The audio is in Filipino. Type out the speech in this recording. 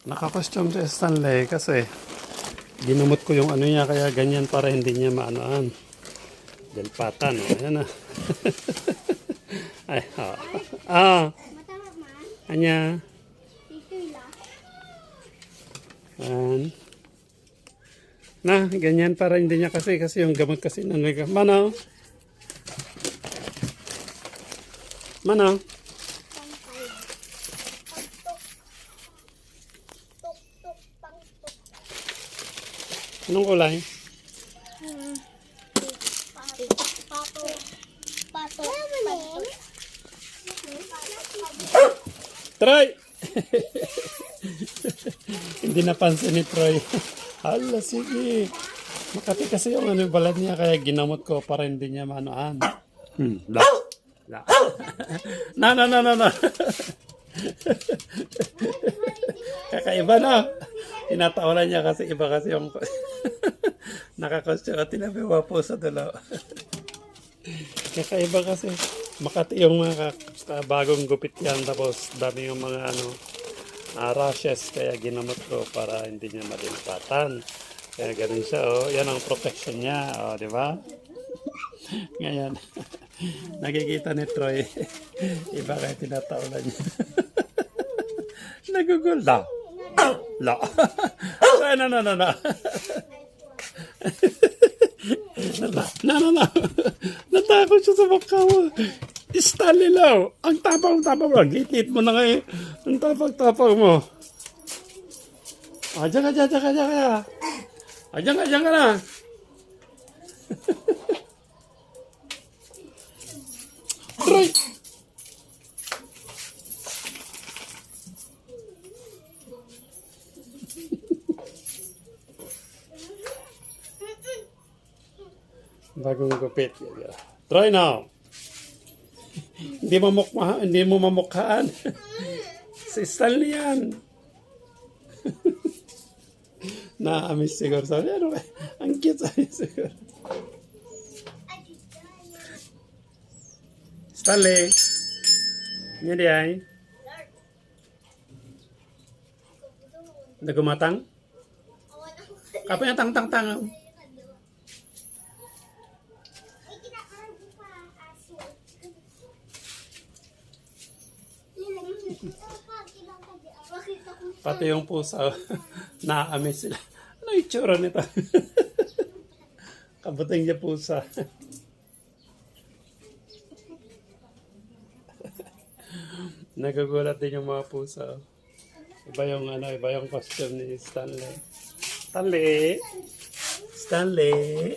Naka-costume si Stanley kasi ginamot ko yung ano niya kaya ganyan para hindi niya maanoan. Delpatan, ayan na. Ay, anya. Na, ganyan para hindi niya kasi yung gamot kasi nanliga. Manaw? Manaw? Anong kulay? Troy! Hindi napansin ni Troy. Hala, sige. Makati kasi yung ano balat niya kaya ginamot ko para hindi niya maanoan. La. La. Na. Kakaiba na. Tinatawanan niya kasi iba kasi yung nakakostyo at tinabiwa po sa dalaw. Kakaiba kasi. Makati yung mga bagong gupit yan tapos dami yung mga rashes kaya ginamot ko para hindi niya madilipatan. Kaya ganun siya, oh. Yan ang protection niya, oh, di ba? Ngayon, nakikita ni Troy, iba kaya tinatawanan niya. Nagugol. La. Na. Natakot siya sa mukha mo. Stanley Lau. Ang tapang mo. Git mo na ngayon. Ang tapang mo. Diyan ka. Diyan ka na. Troy. Bagong gupit. Try now. Hindi mo mamukhaan. Si Stanley yan. Na-amiss siguro. Sabi, ang cute sabi siguro. Stanley. Yan di ay. Nagumatang? Kapag yung tang. Pati yung pusa, na-amaze sila. Ano yung itsura nito? Kabuting niya pusa. Nagagulat din yung mga pusa. Iba yung costume ni Stanley. Stanley.